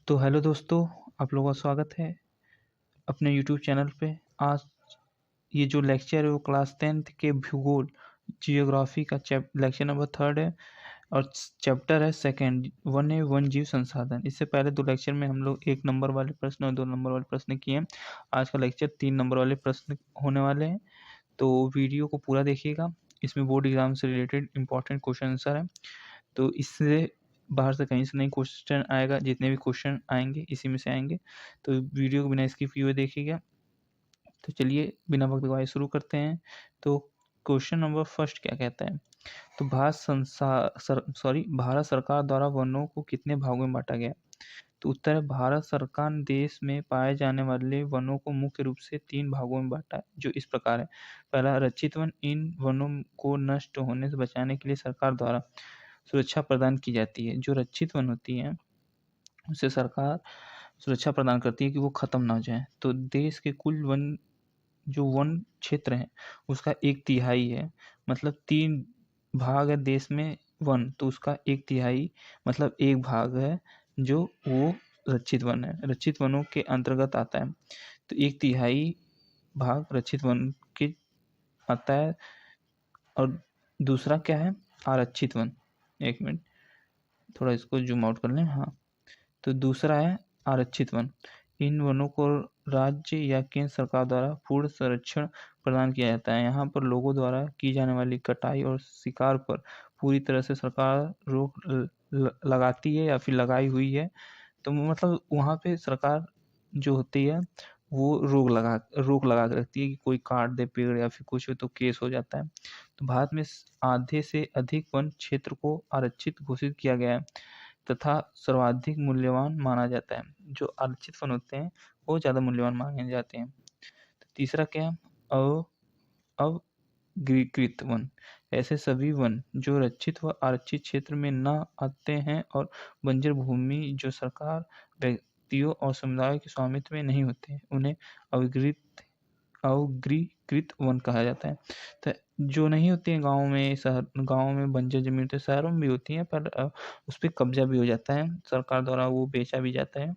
तो हेलो दोस्तों, आप लोगों का स्वागत है अपने यूट्यूब चैनल पे। आज ये जो लेक्चर है वो क्लास 10th के भूगोल जियोग्राफी का लेक्चर नंबर 3 है और चैप्टर है सेकंड वन है वन जीव संसाधन। इससे पहले 2 लेक्चर में हम लोग 1 नंबर वाले प्रश्न और 2 नंबर वाले प्रश्न किए हैं। आज का लेक्चर 3 नंबर वाले प्रश्न होने वाले हैं, तो वीडियो को पूरा देखिएगा। इसमें बोर्ड एग्जाम से रिलेटेड इंपॉर्टेंट क्वेश्चन आंसर है, तो इससे बाहर से कहीं से नहीं क्वेश्चन आएगा। जितने भी क्वेश्चन आएंगे इसी में से आएंगे, तो वीडियो को बिना स्किप किए हुए देखिएगा। तो चलिए बिना वक्त गवाए शुरू करते हैं। तो क्वेश्चन नंबर फर्स्ट क्या कहता है? तो भारत सरकार द्वारा वनों को कितने भागों में बांटा गया? तो उत्तर है भारत सरकार ने देश में पाए जाने वाले वनों को मुख्य रूप से 3 भागों में बांटा है, जो इस प्रकार है। पहला, रक्षित वन। इन वनों को नष्ट होने से बचाने के लिए सरकार द्वारा सुरक्षा प्रदान की जाती है। जो रक्षित वन होती हैं उसे सरकार सुरक्षा प्रदान करती है कि वो खत्म ना हो जाए। तो देश के कुल वन क्षेत्र है उसका 1/3 है, मतलब 3 भाग है देश में वन, तो उसका 1/3 मतलब 1 भाग है जो वो रक्षित वन है, रक्षित वनों के अंतर्गत आता है। तो 1/3 भाग रक्षित वन के आता है। और दूसरा क्या है? आरक्षित वन। एक मिनट, थोड़ा इसको जूम आउट कर लें। हाँ, तो दूसरा है आरक्षित वन। इन वनों को राज्य या केंद्र सरकार द्वारा पूर्ण संरक्षण प्रदान किया जाता है। यहाँ पर लोगों द्वारा की जाने वाली कटाई और शिकार पर पूरी तरह से सरकार रोक लगाती है या फिर लगाई हुई है। तो मतलब वहाँ पे सरकार जो होती है वो रोक लगा के रखती है कि कोई काट दे पेड़ या फिर कुछ हो तो केस हो जाता है। तो भारत में आधे से अधिक वन क्षेत्र को आरक्षित घोषित किया गया है तथा सर्वाधिक मूल्यवान माना जाता है। जो आरक्षित वन होते हैं वो ज़्यादा मूल्यवान माने जाते हैं। तो तीसरा क्या है? अव अवगीकृत वन। ऐसे सभी वन जो रक्षित व आरक्षित क्षेत्र में न आते हैं और बंजर भूमि जो सरकार, व्यक्तियों और समुदाय के स्वामित्व में नहीं होते, उन्हें अवगीकृत वन कहा जाता है। तो जो नहीं होती हैं गाँव में बंजर जमीन होती है, शहरों में भी होती हैं, पर उस पे कब्जा भी हो जाता है, सरकार द्वारा वो बेचा भी जाता है।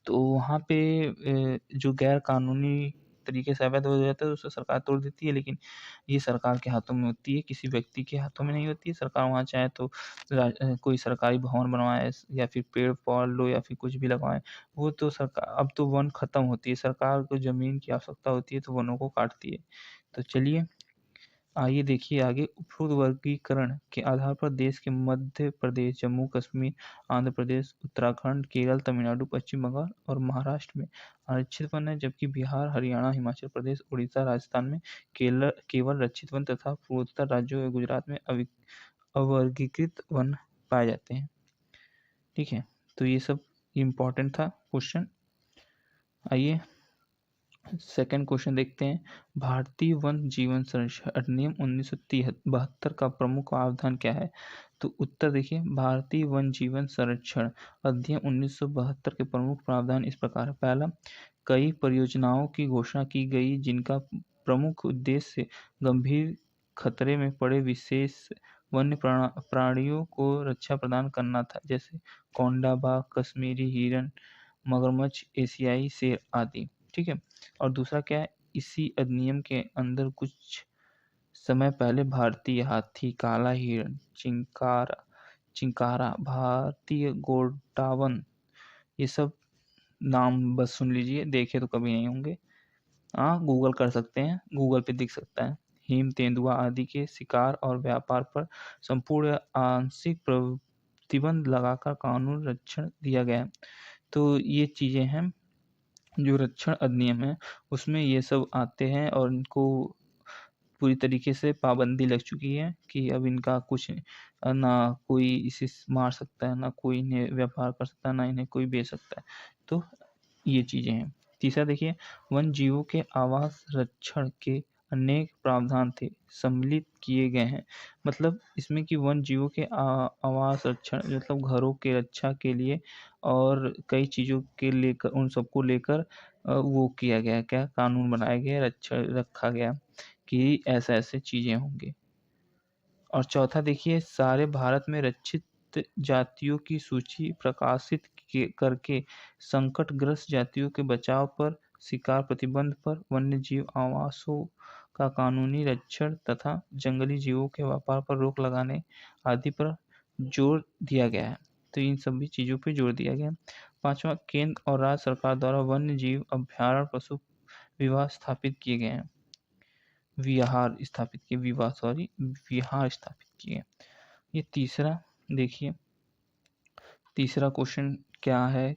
तो वहाँ पे जो गैर कानूनी तरीके से अवैध हो जाता है उसे सरकार तोड़ देती है, लेकिन ये सरकार के हाथों में होती है, किसी व्यक्ति के हाथों में नहीं होती है। सरकार वहाँ चाहे तो कोई सरकारी भवन बनवाए या फिर पेड़ पौध लो या फिर कुछ भी लगवाए, वो तो सरकार, अब तो वन खत्म होती है, सरकार को ज़मीन की आवश्यकता होती है तो वनों को काटती है। तो चलिए आइए देखिए आगे। उपरोक्त वर्गीकरण के आधार पर देश के मध्य प्रदेश, जम्मू कश्मीर, आंध्र प्रदेश, उत्तराखंड, केरल, तमिलनाडु, पश्चिम बंगाल और महाराष्ट्र में आरक्षित वन है, जबकि बिहार, हरियाणा, हिमाचल प्रदेश, उड़ीसा, राजस्थान में केवल रक्षित वन तथा पूर्वोत्तर राज्यों और गुजरात में अवर्गीकृत वन पाए जाते हैं। ठीक है, तो ये सब इम्पोर्टेंट था क्वेश्चन। आइए सेकंड क्वेश्चन देखते हैं। भारतीय वन जीवन संरक्षण अधिनियम 1972 का प्रमुख प्रावधान क्या है? तो उत्तर देखिए, भारतीय वन जीवन संरक्षण अधिनियम 1972 के प्रमुख प्रावधान इस प्रकार है। पहला, कई परियोजनाओं की घोषणा की गई जिनका प्रमुख उद्देश्य गंभीर खतरे में पड़े विशेष वन्य प्राणियों को रक्षा प्रदान करना था, जैसे कोंडा बाघ, कश्मीरी हिरण, मगरमच्छ, एशियाई शेर आदि। ठीक है। और दूसरा क्या है? इसी अधिनियम के अंदर कुछ समय पहले भारतीय हाथी, काला हिरण, चिंकारा, भारतीय गोटावान, ये सब नाम बस सुन लीजिए, देखे तो कभी नहीं होंगे। हाँ, गूगल कर सकते हैं, गूगल पे दिख सकता है। हिम तेंदुआ आदि के शिकार और व्यापार पर संपूर्ण आंशिक प्रतिबंध लगाकर कानून रक्षण दिया गया। तो ये चीज़ें हैं जो रक्षण अधिनियम है, उसमें ये सब आते हैं और इनको पूरी तरीके से पाबंदी लग चुकी है कि अब इनका कुछ ना कोई इसे मार सकता है, ना कोई इन्हें व्यापार कर सकता है, ना इन्हें कोई बेच सकता है। तो ये चीज़ें हैं। तीसरा देखिए, वन जीवों के आवास रक्षण के अनेक प्रावधान थे सम्मिलित किए गए हैं। मतलब इसमें कि वन जीवों के आवास रक्षण मतलब घरों के रक्षा के लिए और कई चीज़ों के लेकर, उन सबको लेकर वो किया गया, क्या कानून बनाया गया, रखा गया कि ऐसे-ऐसे चीज़ें होंगी। और चौथा देखिए, सारे भारत में रक्षित विलुप्त जातियों की सूची प्रकाशित करके संकटग्रस्त जातियों के बचाव पर, शिकार प्रतिबंध पर, वन्यजीव आवासों का कानूनी रक्षण तथा जंगली जीवों के व्यापार पर रोक लगाने आदि पर जोर दिया गया है। तो इन सभी चीज़ों पर जोर दिया गया है। 5वां, केंद्र और राज्य सरकार द्वारा वन्य जीव अभ्यारण्य, पशु विहार स्थापित किए गए हैं। विहार स्थापित किए। ये तीसरा देखिए, तीसरा क्वेश्चन क्या है,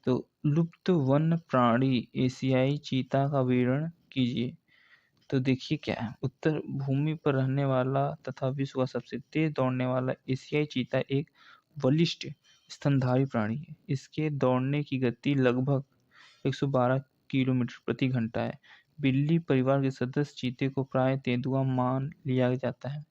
तो लुप्त वन्य प्राणी एशियाई चीता का वर्णन कीजिए। तो देखिए क्या है, उत्तर भूमि पर रहने वाला तथा विश्व का सबसे तेज दौड़ने वाला एशियाई चीता एक बलिष्ठ स्तनधारी प्राणी है। इसके दौड़ने की गति लगभग 112 किलोमीटर प्रति घंटा है। बिल्ली परिवार के सदस्य चीते को प्राय तेंदुआ मान लिया जाता है।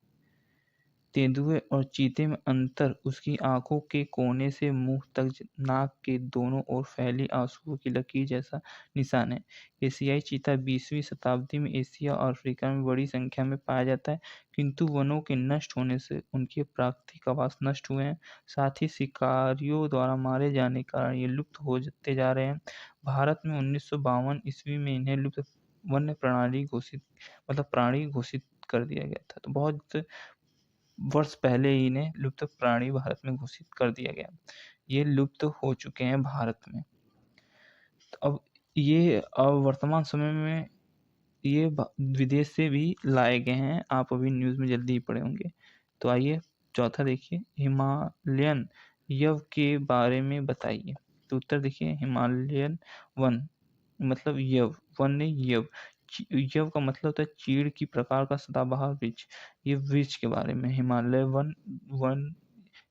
तेंदुए और चीते में अंतर उसकी आंखों के कोने से मुंह तक नाक के दोनों ओर फैली आंसुओं की लकीर जैसा निशान है। एशियाई चीता 20वीं शताब्दी में एशिया और अफ्रीका में बड़ी संख्या में पाया जाता है, किंतु वनों के नष्ट होने से उनके प्राकृतिक आवास नष्ट हुए हैं। साथ ही शिकारियों द्वारा मारे जाने के कारण ये लुप्त होते जा रहे हैं। भारत में 1952 ईस्वी में इन्हें लुप्त वन्य प्राणी घोषित कर दिया गया था। तो बहुत वर्ष पहले ही इन्हें लुप्त प्राणी भारत में घोषित कर दिया गया। ये लुप्त हो चुके हैं भारत में। तो अब वर्तमान समय में ये विदेश से भी लाए गए हैं। आप अभी न्यूज़ में जल्दी ही पढ़े होंगे। तो आइए चौथा देखिए, हिमालयन यव के बारे में बताइए। तो उत्तर देखिए, हिमालयन वन मतलब यव, वन्य यव। यव का मतलब होता है चीड़ की प्रकार का सदाबहार वृक्ष। ये वृक्ष के बारे में हिमालय वन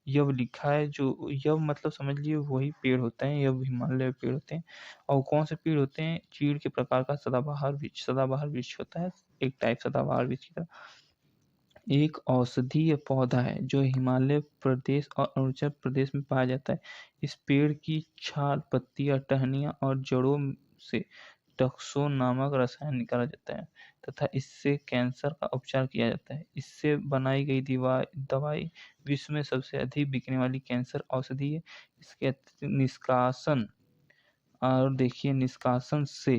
यव लिखा है। जो यव मतलब समझ लीजिए वही पेड़ होता है, यव हिमालय पेड़ होते हैं। और कौन से पेड़ होते हैं? चीड़ के प्रकार का सदाबहार वृक्ष होता है, एक टाइप सदाबहार वृक्ष की तरह। एक औषधीय पौधा है जो हिमालय प्रदेश और अरुणाचल प्रदेश में पाया जाता है। इस पेड़ की छाल, पत्तियां, टहनियां और जड़ों से टक्सोन नामक रसायन निकाला जाता है तथा इससे कैंसर का उपचार किया जाता है। इससे बनाई गई दवाई विश्व में सबसे अधिक बिकने वाली कैंसर औषधि है। इसके निष्कासन और देखिए निष्कासन से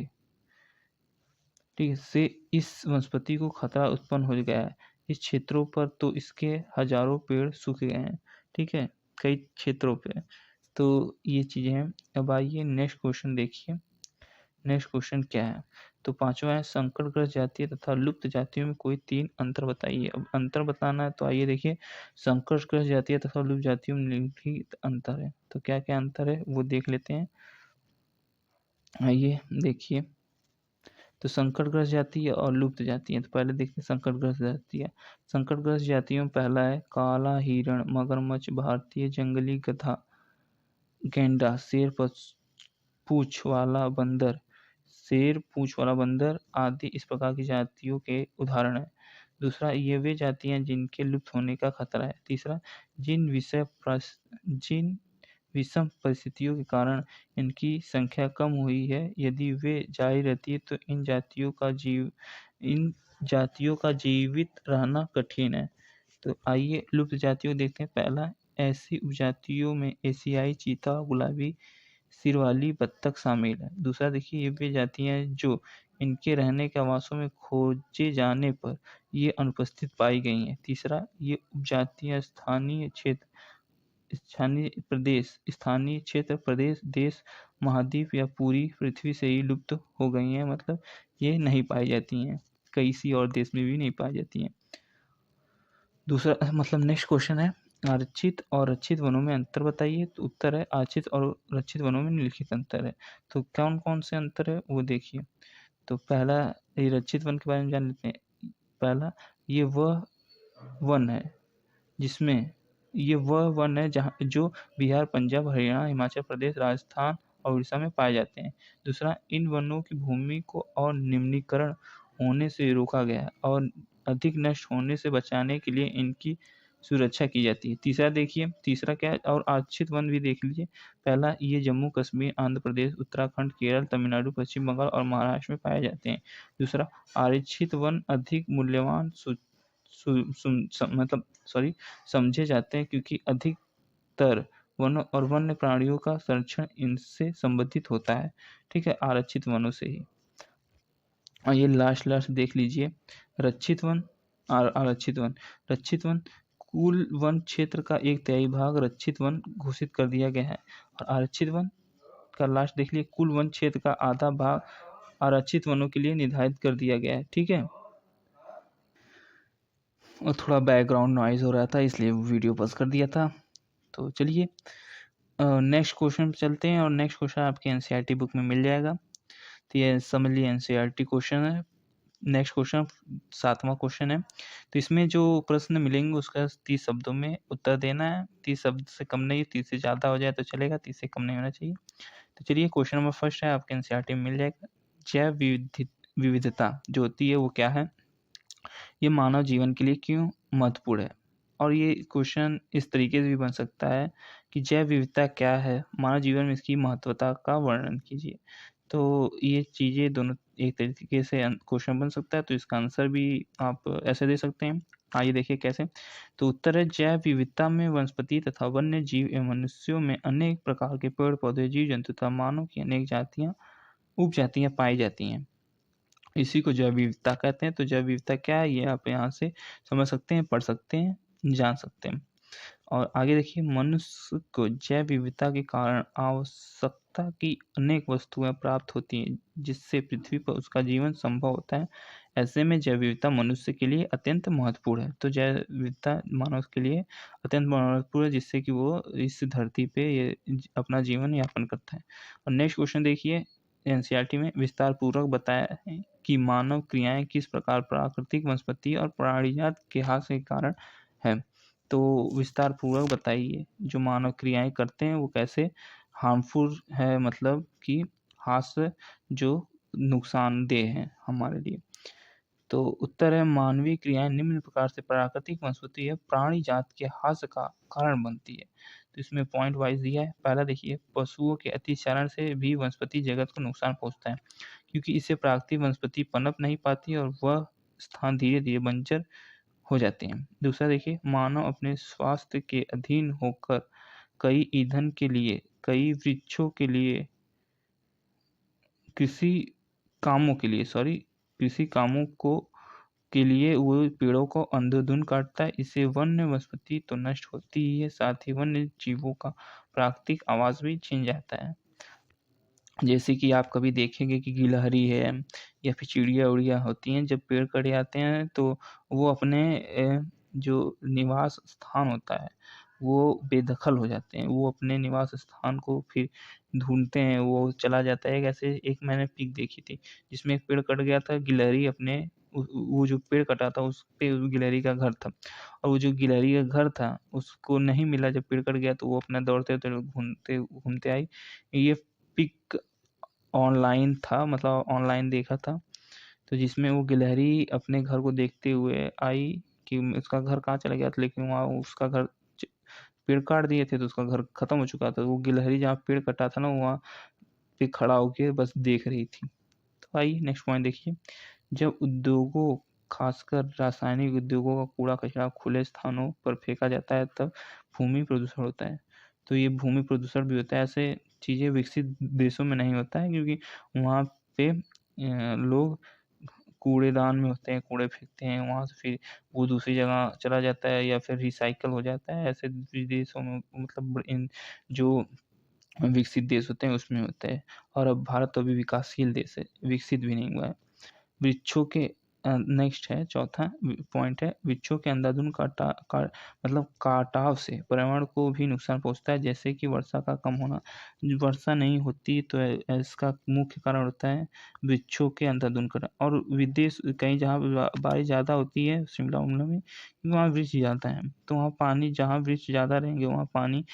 ठीक है से इस वनस्पति को खतरा उत्पन्न हो गया है। इस क्षेत्रों पर तो इसके हजारों पेड़ सूख गए हैं। ठीक है, कई क्षेत्रों पे। तो ये चीजें हैं। अब आइए नेक्स्ट क्वेश्चन देखिए। नेक्स्ट क्वेश्चन क्या है, तो 5वां है, संकटग्रस्त जातीय तथा लुप्त जातियों में कोई 3 अंतर बताइए। अब अंतर बताना है तो आइए देखिए, संकटग्रस्त जातीय तथा लुप्त जातियों में निम्नलिखित अंतर है। तो क्या क्या अंतर है वो देख लेते हैं। आइए देखिए, तो संकटग्रस्त जातीय और लुप्त जातीय। तो पहले देखते हैं संकटग्रस्त जातीय। संकटग्रस्त जातियों में पहला है काला हिरण, मगरमच्छ, भारतीय जंगली गधा, गैंडा, शेर पूछ वाला बंदर, आदि इस प्रकार की जातियों के उदाहरण हैं। दूसरा, ये वे जातियां हैं जिनके लुप्त होने का खतरा है। तीसरा, जिन विषम परिस्थितियों के कारण इनकी संख्या कम हुई है, यदि वे जारी रहती है तो इन जातियों का जीवित रहना कठिन है। तो आइए लुप्त जातियों देखते हैं। पहला, ऐसी उपजातियों में एशियाई चीता, गुलाबी सिर वाली बत्तख शामिल है। दूसरा देखिए, ये वे जातियां हैं जो इनके रहने के आवासों में खोजे जाने पर ये अनुपस्थित पाई गई हैं। तीसरा, ये उपजातियां स्थानीय क्षेत्र, प्रदेश, देश, महाद्वीप या पूरी पृथ्वी से ही लुप्त हो गई हैं। मतलब ये नहीं पाई जाती हैं, किसी और देश में भी नहीं पाई जाती हैं। दूसरा मतलब नेक्स्ट क्वेश्चन है, आरक्षित और रक्षित वनों में अंतर बताइए। तो उत्तर है, आरक्षित और रक्षित वनों में निम्नलिखित अंतर है। तो कौन कौन से अंतर है वो देखिए। तो पहला, ये रक्षित वन के बारे में जान लेते हैं। पहला, ये वह वन है जहाँ जो बिहार, पंजाब, हरियाणा, हिमाचल प्रदेश, राजस्थान और उड़ीसा में पाए जाते हैं। दूसरा, इन वनों की भूमि को और निम्नीकरण होने से रोका गया है और अधिक नष्ट होने से बचाने के लिए इनकी सुरक्षा की जाती है। तीसरा देखिए, तीसरा क्या है, और आरक्षित वन भी देख लीजिए। पहला, ये जम्मू कश्मीर, आंध्र प्रदेश, उत्तराखंड, केरल, तमिलनाडु, पश्चिम बंगाल और महाराष्ट्र में पाए जाते हैं। दूसरा, आरक्षित वन अधिक मूल्यवान समझे जाते हैं, क्योंकि अधिकतर वन और वन्य प्राणियों का संरक्षण इनसे संबंधित होता है। ठीक है, आरक्षित वनों से ही। और ये लास्ट देख लीजिए, रक्षित वन और आरक्षित वन। रक्षित वन, कुल वन क्षेत्र का 1/3 भाग रक्षित वन घोषित कर दिया गया है। और आरक्षित वन का लास्ट देख लिए, कुल वन क्षेत्र का आधा भाग आरक्षित वनों के लिए निर्धारित कर दिया गया है। ठीक है, और थोड़ा बैकग्राउंड नॉइज हो रहा था, इसलिए वीडियो पॉज कर दिया था। तो चलिए नेक्स्ट क्वेश्चन पे चलते हैं, और नेक्स्ट क्वेश्चन आपके एनसीईआरटी बुक में मिल जाएगा। तो ये समझ लिए एनसीईआरटी क्वेश्चन है। नेक्स्ट क्वेश्चन 7वां क्वेश्चन है। तो इसमें जो प्रश्न मिलेंगे उसका 30 शब्दों में उत्तर देना है। 30 शब्द से कम नहीं, 30 से ज़्यादा हो जाए तो चलेगा, 30 से कम नहीं होना चाहिए। तो चलिए क्वेश्चन नंबर फर्स्ट है, आपके एनसीईआरटी में मिल जाएगा। जैव विविधता जो होती है वो क्या है, ये मानव जीवन के लिए क्यों महत्वपूर्ण है। और ये क्वेश्चन इस तरीके से भी बन सकता है कि जैव विविधता क्या है, मानव जीवन में इसकी महत्वता का वर्णन कीजिए। तो ये चीज़ें दोनों एक तरीके से क्वेश्चन बन सकता है, तो इसका आंसर भी आप ऐसे दे सकते हैं। आइए देखिए कैसे। तो उत्तर है, जैव विविधता में वनस्पति तथा वन्य जीव एवं मनुष्यों में अनेक प्रकार के पेड़ पौधे, जीव जंतु तथा मानव की अनेक जातियाँ उपजातियाँ पाई जाती हैं। इसी को जैव विविधता कहते हैं। तो जैव विविधता क्या है, ये आप यहाँ से समझ सकते हैं, पढ़ सकते हैं, जान सकते हैं। और आगे देखिए, मनुष्य को जैव विविधता के कारण आवश्यकता की अनेक वस्तुएं प्राप्त होती हैं, जिससे पृथ्वी पर उसका जीवन संभव होता है। ऐसे में जैव विविधता मनुष्य के लिए अत्यंत महत्वपूर्ण है। तो जैव विविधता मानव के लिए अत्यंत महत्वपूर्ण है, जिससे कि वो इस धरती पे ये अपना जीवन यापन करता है। और नेक्स्ट क्वेश्चन देखिए, एनसीईआरटी में विस्तार पूर्वक बताया है कि मानव क्रियाएं किस प्रकार प्राकृतिक, वनस्पति और प्राणिजात के ह्रास के कारण है। तो विस्तार पूर्वक बताइए, जो मानव क्रियाएं करते हैं वो कैसे हार्मफुल है, मतलब कि हास्य जो नुकसानदेह है हमारे लिए। तो उत्तर है, मानवीय क्रियाएं निम्न प्रकार से प्राकृतिक, वनस्पति या प्राणी जात के ह्रास का कारण बनती है। तो इसमें पॉइंट वाइज दिया है। पहला देखिए, पशुओं के अतिचारण से भी वनस्पति जगत को नुकसान पहुंचता है, क्योंकि इससे प्राकृतिक वनस्पति पनप नहीं पाती और वह स्थान धीरे धीरे बंजर हो जाते हैं। दूसरा देखिए, मानव अपने स्वास्थ्य के अधीन होकर कई ईंधन के लिए, कई वृक्षों के लिए, कृषि कामों के लिए कृषि कामों को के लिए वो पेड़ों को अंधाधुंध काटता है। इससे वन्य वनस्पति तो नष्ट होती ही है, साथ ही वन्य जीवों का प्राकृतिक आवास भी छिन जाता है। जैसे कि आप कभी देखेंगे कि गिलहरी है या फिर चिड़िया उड़िया होती हैं, जब पेड़ कट जाते हैं तो वो अपने जो निवास स्थान होता है वो बेदखल हो जाते हैं। वो अपने निवास स्थान को फिर ढूंढते हैं, वो चला जाता है। ऐसे एक मैंने पिक देखी थी जिसमें एक पेड़ कट गया था, गिलहरी अपने वो जो पेड़ कटा था उस पे उस गिलहरी का घर था, और वो जो गिलहरी का घर था उसको नहीं मिला जब पेड़ कट गया, तो वो अपना दौड़ते दौड़ते घूमते घूमते आई। ये पिक ऑनलाइन था, मतलब ऑनलाइन देखा था। तो जिसमें वो गिलहरी अपने घर को देखते हुए आई कि उसका घर कहाँ चला गया था, लेकिन वहाँ उसका घर पेड़ काट दिए थे तो उसका घर खत्म हो चुका था। वो गिलहरी जहाँ पेड़ कटा था ना वहाँ पे खड़ा होके बस देख रही थी। तो आइए नेक्स्ट पॉइंट देखिए, जब उद्योगों, खासकर रासायनिक उद्योगों का कूड़ा कचरा खुले स्थानों पर फेंका जाता है तब भूमि प्रदूषण होता है। तो ये भूमि प्रदूषण भी होता है। ऐसे चीज़ें विकसित देशों में नहीं होता है, क्योंकि वहाँ पे लोग कूड़ेदान में होते हैं, कूड़े फेंकते हैं, वहाँ से फिर वो दूसरी जगह चला जाता है या फिर रिसाइकल हो जाता है। ऐसे देशों में, मतलब इन जो विकसित देश होते हैं उसमें होता है। और अब भारत तो अभी विकासशील देश है, विकसित भी नहीं हुआ है। वृक्षों के नेक्स्ट है, चौथा पॉइंट है, वृक्षों के अंधाधुंध मतलब काटाव से पर्यावरण को भी नुकसान पहुंचता है, जैसे कि वर्षा का कम होना। वर्षा नहीं होती तो इसका मुख्य कारण होता है वृक्षों के अंधाधुंध करना। और विदेश कहीं जहाँ बारिश ज़्यादा होती है, शिमला उमला में, क्योंकि वहाँ वृक्ष ज़्यादा है, तो वहाँ पानी, जहाँ वृक्ष ज़्यादा रहेंगे वहाँ पानी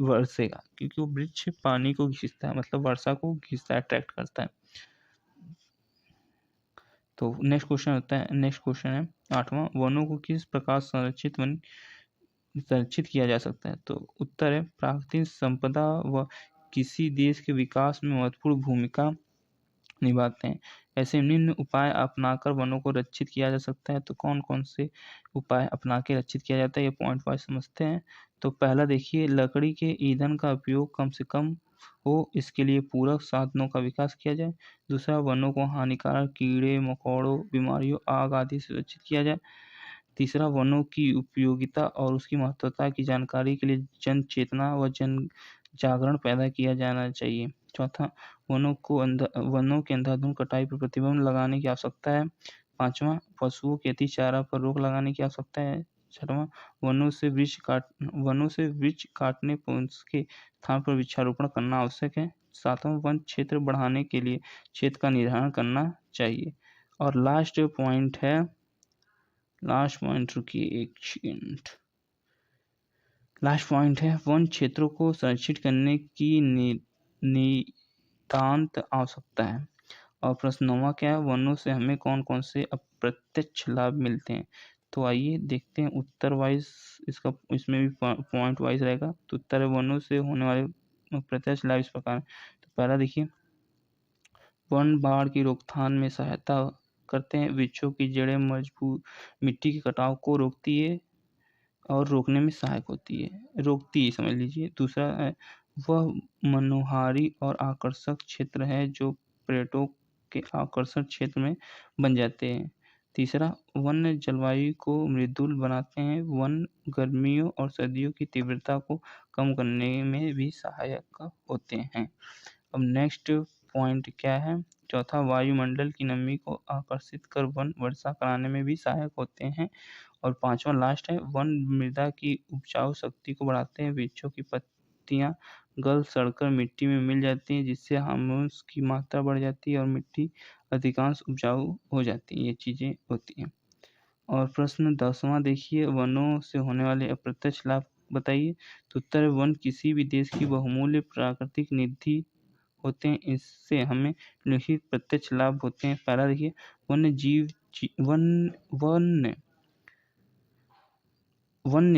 बरसेगा, क्योंकि वो वृक्ष पानी को खींचता है, मतलब वर्षा को खींचता है, अट्रैक्ट करता है। तो नेक्स्ट क्वेश्चन है 8वां, वनों को किस प्रकार संरक्षित किया जा सकता है। तो उत्तर है, प्राकृतिक संपदा व किसी देश के विकास में महत्वपूर्ण भूमिका निभाते हैं। ऐसे निम्न उपाय अपनाकर वनों को रक्षित किया जा सकता है। तो कौन-कौन से उपाय अपना के रक्षित किया जाता है, ये पॉइंट वाइज़ समझते हैं। तो पहला देखिए, लकड़ी के ईंधन का उपयोग कम से कम हो, इसके लिए पूरक साधनों का विकास किया जाए। दूसरा, वनों को हानिकारक कीड़े, मकोड़ों, बीमारियों, आग आदि से सुरक्षित किया जाए। तीसरा, वनों की उपयोगिता और उसकी महत्वता की जानकारी के लिए जन चेतना व जन जागरण पैदा किया जाना चाहिए। चौथा, वनों के अंधाधुंध कटाई पर प्रतिबंध लगाने की आवश्यकता है। पाँचवाँ, पशुओं के अति चारा पर रोक लगाने की आवश्यकता है। छठवाँ, वनों से वृक्ष काटने पर उसके स्थान पर वृक्षारोपण करना आवश्यक है। सातवाँ, वन क्षेत्र बढ़ाने के लिए क्षेत्र का निर्धारण करना चाहिए। और लास्ट पॉइंट रुकिए एक सेकंड। लास्ट पॉइंट है, वन क्षेत्रों को संरक्षित करने की नितांत आवश्यकता है। और प्रश्न 9वां क्या है, वनों से हमें कौन कौन से अप्रत्यक्ष लाभ मिलते हैं। तो आइए देखते हैं उत्तर वाइज, इसमें भी पॉइंट वाइज रहेगा। तो उत्तर है, वनों से होने वाले अप्रत्यक्ष लाभ इस प्रकार। तो पहला देखिए, वन बाढ़ की रोकथाम में सहायता करते हैं। वृक्षों की जड़ें मजबूत मिट्टी के कटाव को रोकती है और रोकने में सहायक रोकती है समझ लीजिए। दूसरा है, वह मनोहारी और आकर्षक क्षेत्र है जो पर्यटकों के आकर्षण क्षेत्र में बन जाते हैं। तीसरा, वन जलवायु को मृदुल बनाते हैं। वन गर्मियों और सर्दियों की तीव्रता को कम करने में भी सहायक होते हैं। अब नेक्स्ट पॉइंट क्या है, चौथा, वायुमंडल की नमी को आकर्षित कर वन वर्षा कराने में भी सहायक होते हैं। और पांचवा लास्ट है, वन मृदा की उपजाऊ शक्ति को बढ़ाते हैं। वृक्षों की पत्तियां गल सड़कर मिट्टी में मिल जाती हैं, जिससे ह्यूमस की मात्रा बढ़ जाती है और मिट्टी अधिकांश उपजाऊ हो जाती है। ये चीज़ें होती हैं। और प्रश्न 10वां देखिए, वनों से होने वाले अप्रत्यक्ष लाभ बताइए। तो उत्तर है, वन किसी भी देश की बहुमूल्य प्राकृतिक निधि होते हैं। इससे हमें निम्नलिखित प्रत्यक्ष लाभ होते हैं। पहला देखिए, वन्य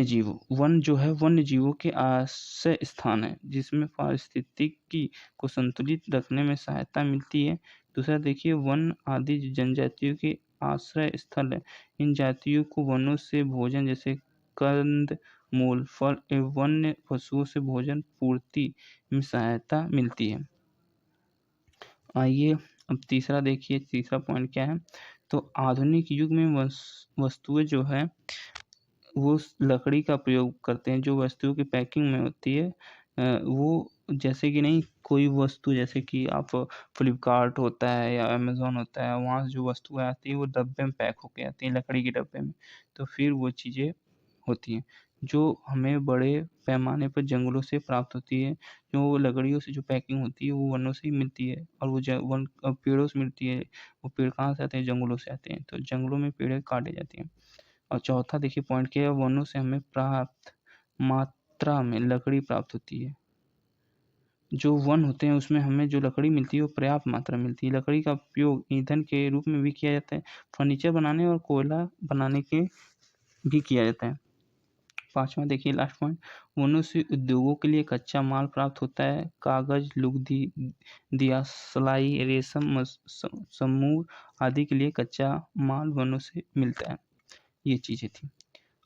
जीव वन जो है वन्य जीवों के आश्रय स्थान है, जिसमें पारिस्थितिकी को संतुलित रखने में सहायता मिलती है। दूसरा देखिए, वन आदि जनजातियों के आश्रय स्थल है। इन जातियों को वनों से भोजन जैसे कंद मूल, फल एवं वन्य पशुओं से भोजन पूर्ति में सहायता मिलती है। आइए अब तीसरा देखिए, तीसरा पॉइंट क्या है। तो आधुनिक युग में वस्तुएं जो है वो लकड़ी का प्रयोग करते हैं। जो वस्तुओं की पैकिंग में होती है वो जैसे कि नहीं, कोई वस्तु जैसे कि आप फ्लिपकार्ट होता है या अमेज़न होता है, वहाँ से जो वस्तुएं आती है वो डब्बे में पैक होके आती हैं, लकड़ी के डब्बे में। तो फिर वो चीज़ें होती हैं जो हमें बड़े पैमाने पर जंगलों से प्राप्त होती है। जो लकड़ियों से जो पैकिंग होती है वो वनों से ही मिलती है, और वो पेड़ों से मिलती है। वो पेड़ कहाँ से आते हैं, जंगलों से आते हैं। तो जंगलों में पेड़ काटे जाते हैं। और चौथा देखिए पॉइंट क्या है, वनों से हमें पर्याप्त मात्रा में लकड़ी प्राप्त होती है। जो वन होते हैं उसमें हमें जो लकड़ी मिलती है वो पर्याप्त मात्रा में मिलती है। लकड़ी का उपयोग ईंधन के रूप में भी किया जाता है, फर्नीचर बनाने और कोयला बनाने के भी किया जाता है। पांचवा देखिए लास्ट पॉइंट, वनों से उद्योगों के लिए कच्चा माल प्राप्त होता है। कागज, लुगदी, दियासलाई, रेशम, समूर आदि के लिए कच्चा माल वनों से मिलता है। ये चीज़ें थी।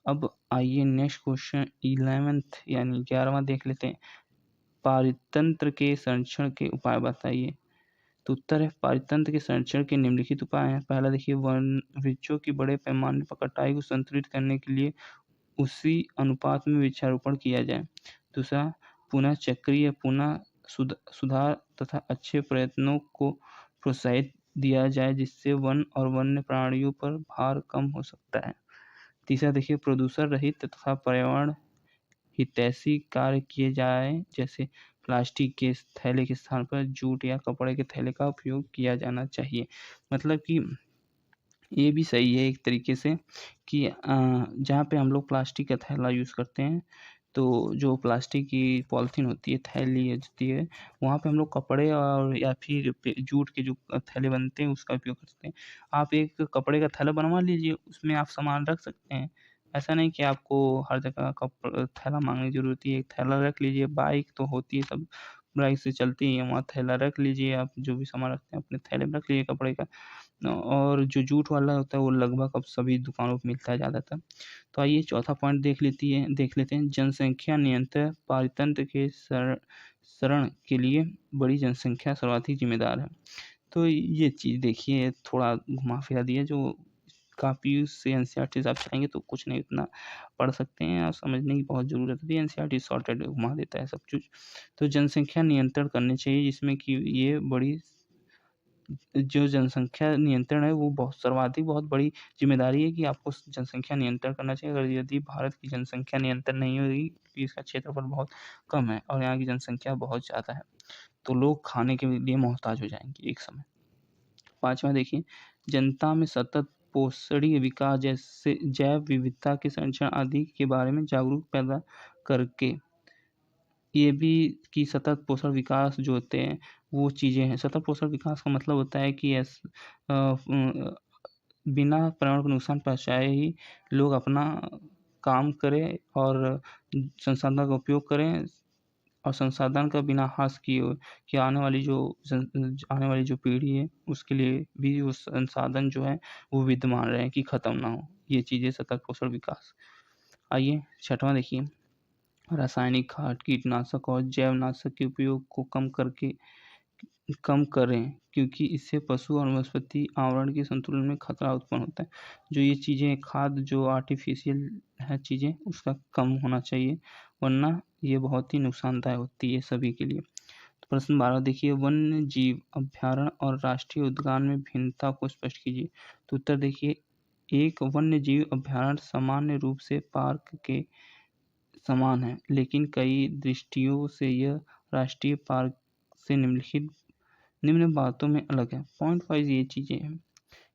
अब आइए नेक्स्ट क्वेश्चन 11th यानी 11वां देख लेते हैं। पारितंत्र के संरक्षण के उपाय बताइए। तो उत्तर है, पारितंत्र के संरक्षण के निम्नलिखित उपाय हैं। पहला देखिए, वन वृक्षों की बड़े पैमाने पर कटाई को संतुलित करने के लिए उसी अनुपात में वृक्षारोपण किया जाए। दूसरा, पुनः चक्रीय पुनः सुधार तथा अच्छे प्रयत्नों को प्रोत्साहित दिया जाए, जिससे वन और वन्य प्राणियों पर भार कम हो सकता है। तीसरा देखिए, प्रदूषण रहित तथा पर्यावरण हितैषी कार्य किए जाए, जैसे प्लास्टिक के थैले के स्थान पर जूट या कपड़े के थैले का उपयोग किया जाना चाहिए। मतलब कि ये भी सही है एक तरीके से कि जहाँ पे हम लोग प्लास्टिक का थैला यूज़ करते हैं, तो जो प्लास्टिक की पॉलिथीन होती है, थैली होती है, वहाँ पे हम लोग कपड़े और या फिर जूट के जो थैले बनते हैं उसका उपयोग करते हैं। आप एक कपड़े का थैला बनवा लीजिए, उसमें आप सामान रख सकते हैं। ऐसा नहीं कि आपको हर जगह थैला मांगने की ज़रूरत है, एक थैला रख लीजिए। बाइक तो होती है सब बाइक से चलते ही हैं वहाँ थैला रख लीजिए, आप जो भी सामान रखते हैं अपने थैले में रख लीजिए कपड़े का। और जो जूट वाला होता है वो लगभग अब सभी दुकानों पे मिलता है ज़्यादातर। तो आइए चौथा पॉइंट देख लेते हैं। जनसंख्या नियंत्रण पारतंत्र के शरण के लिए बड़ी जनसंख्या सर्वाधिक जिम्मेदार है। तो ये चीज़ देखिए थोड़ा घुमा फिरा दिया, जो काफ़ी उससे एनसीईआरटी से आप चाहेंगे तो कुछ नहीं उतना पढ़ सकते हैं और समझने की बहुत ज़रूरत है। एनसीईआरटी सॉर्टेड घुमा देता है सब कुछ। तो जनसंख्या नियंत्रण करने चाहिए, जिसमें कि ये बड़ी जो जनसंख्या नियंत्रण है वो सर्वाधिक बहुत बड़ी जिम्मेदारी है कि आपको जनसंख्या नियंत्रण करना चाहिए। अगर यदि भारत की जनसंख्या नियंत्रण नहीं होगी, क्योंकि इसका क्षेत्रफल बहुत कम है और यहाँ की जनसंख्या बहुत ज़्यादा है, तो लोग खाने के लिए मोहताज हो जाएंगे एक समय। पाँचवां देखिए, जनता में सतत पोषणीय विकास जैसे जैव विविधता के संरक्षण आदि के बारे में जागरूक पैदा करके, ये भी कि सतत पोषण विकास जो होते हैं वो चीज़ें हैं। सतत पोषण विकास का मतलब होता है कि बिना पर्यावरण को नुकसान पहुँचाए ही लोग अपना काम करें और संसाधन का उपयोग करें, और संसाधन का बिना ह्रास किए कि आने वाली जो पीढ़ी है उसके लिए भी वो संसाधन जो है वो विद्यमान रहे कि ख़त्म ना हो। ये चीज़ें सतत पोषण विकास। आइए छठवां देखिए, रासायनिक खाद, कीटनाशक और जैवनाशक के उपयोग को कम करें, क्योंकि इससे पशु और वनस्पति आवरण के संतुलन में खतरा उत्पन्न होता है। जो ये चीज़ें खाद जो आर्टिफिशियल है चीज़ें उसका कम होना चाहिए, वरना ये बहुत ही नुकसानदायक होती है सभी के लिए। तो प्रश्न 12 देखिए, वन्य जीव अभ्यारण्य और राष्ट्रीय उद्यान में भिन्नता को स्पष्ट कीजिए। तो उत्तर देखिए, एक वन्य जीव अभ्यारण्य सामान्य रूप से पार्क के समान है, लेकिन कई दृष्टियों से यह राष्ट्रीय पार्क से निम्न बातों में अलग है। पॉइंट वाइज ये चीज़ें हैं,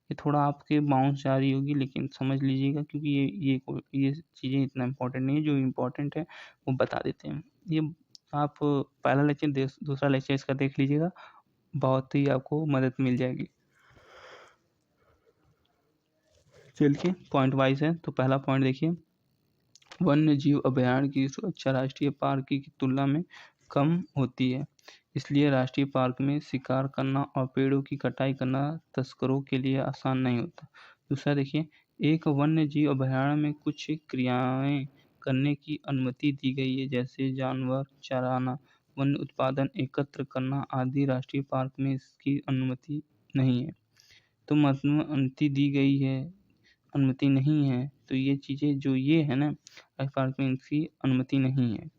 ये थोड़ा आपके बाउंस जा रही होगी लेकिन समझ लीजिएगा, क्योंकि ये चीज़ें इतना इम्पोर्टेंट नहीं है। जो इम्पोर्टेंट है वो बता देते हैं। ये आप पहला लेक्चर दूसरा लेक्चर इसका देख लीजिएगा, बहुत ही आपको मदद मिल जाएगी। चलिए पॉइंट वाइज है, तो पहला पॉइंट देखिए, वन्य जीव अभयारण्य की सुरक्षा राष्ट्रीय पार्क की तुलना में कम होती है, इसलिए राष्ट्रीय पार्क में शिकार करना और पेड़ों की कटाई करना तस्करों के लिए आसान नहीं होता। दूसरा देखिए, एक वन्य जीव अभयारण्य में कुछ क्रियाएं करने की अनुमति दी गई है, जैसे जानवर चराना, वन्य उत्पादन एकत्र करना आदि। राष्ट्रीय पार्क में इसकी अनुमति नहीं है। तो मतलब अनुमति नहीं है, तो ये चीज़ें जो ये है ना, पार्क में इनकी अनुमति नहीं है,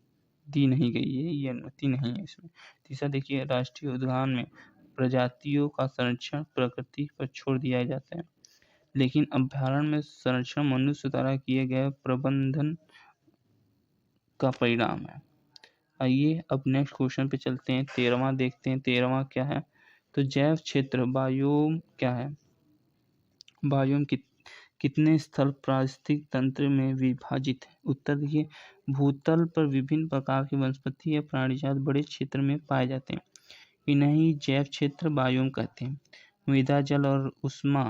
दी नहीं गई है, ये अनुमति नहीं है इसमें। तीसरा देखिए, राष्ट्रीय उद्यान में प्रजातियों का संरक्षण प्रकृति पर छोड़ दिया जाता है, लेकिन अभ्यारण्य में संरक्षण मनुष्य द्वारा किए गए प्रबंधन का परिणाम है। आइए अब नेक्स्ट क्वेश्चन पे चलते हैं। 13वां देखते हैं। 13वां क्या है, तो जैव क्षेत्र बायोम क्या है। बायोम कितने स्थल पारिस्थितिक तंत्र में विभाजित है। उत्तर देखिए, भूतल पर विभिन्न प्रकार की वनस्पति या प्राणीजात बड़े क्षेत्र में पाए जाते हैं, इन्हें ही जैव क्षेत्र बायोम कहते हैं। मृदा जल और ऊष्मा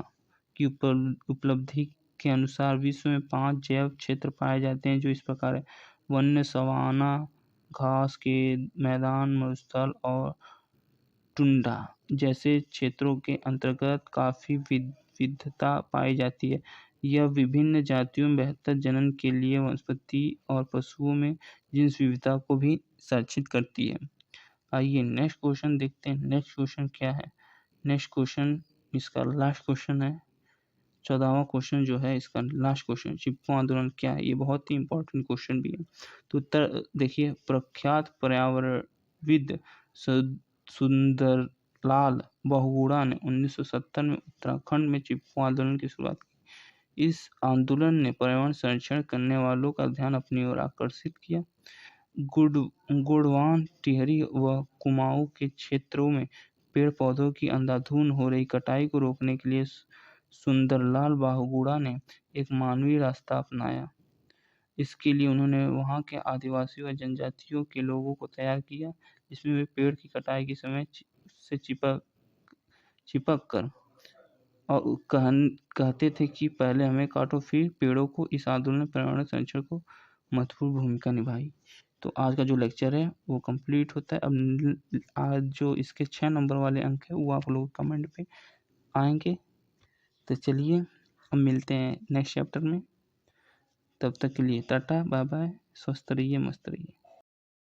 की उपलब्धि के अनुसार विश्व में 5 जैव क्षेत्र पाए जाते हैं, जो इस प्रकार है। वन्य सवाना, घास के मैदान, मरुस्थल और टुंड्रा जैसे क्षेत्रों के अंतर्गत काफ़ी विविधता पाई जाती है। यह विभिन्न जातियों में बेहतर जनन के लिए वनस्पति और पशुओं में जीन्स विविधता को भी संरक्षित करती है। आइए नेक्स्ट क्वेश्चन देखते हैं। नेक्स्ट क्वेश्चन क्या है, नेक्स्ट क्वेश्चन इसका लास्ट क्वेश्चन है। 14वां क्वेश्चन जो है इसका लास्ट क्वेश्चन, चिपको आंदोलन क्या है। ये बहुत ही इंपॉर्टेंट क्वेश्चन भी है। तो उत्तर देखिए, प्रख्यात पर्यावरणविद सुंदरलाल बहुगुणा ने 1970 में उत्तराखंड में चिपको आंदोलन की शुरुआत की। इस आंदोलन ने पर्यावरण संरक्षण करने वालों का ध्यान अपनी ओर आकर्षित किया। गुणवान, टिहरी व कुमाऊं के क्षेत्रों में पेड़ पौधों की अंधाधुंध हो रही कटाई को रोकने के लिए सुंदरलाल बहुगुणा ने एक मानवीय रास्ता अपनाया। इसके लिए उन्होंने वहाँ के आदिवासियों व जनजातियों के लोगों को तैयार किया, जिसमें वे पेड़ की कटाई के समय से चिपक कर और कहते थे कि पहले हमें काटो फिर पेड़ों को। इस आंदोलन में पर्यावरण संरक्षण को महत्वपूर्ण भूमिका निभाई। तो आज का जो लेक्चर है वो कंप्लीट होता है। अब आज जो इसके 6 नंबर वाले अंक है वो आप लोग कमेंट पे आएंगे। तो चलिए अब मिलते हैं नेक्स्ट चैप्टर में। तब तक के लिए टाटा बाय बाय, स्वस्थ रहिए, मस्त रहिए।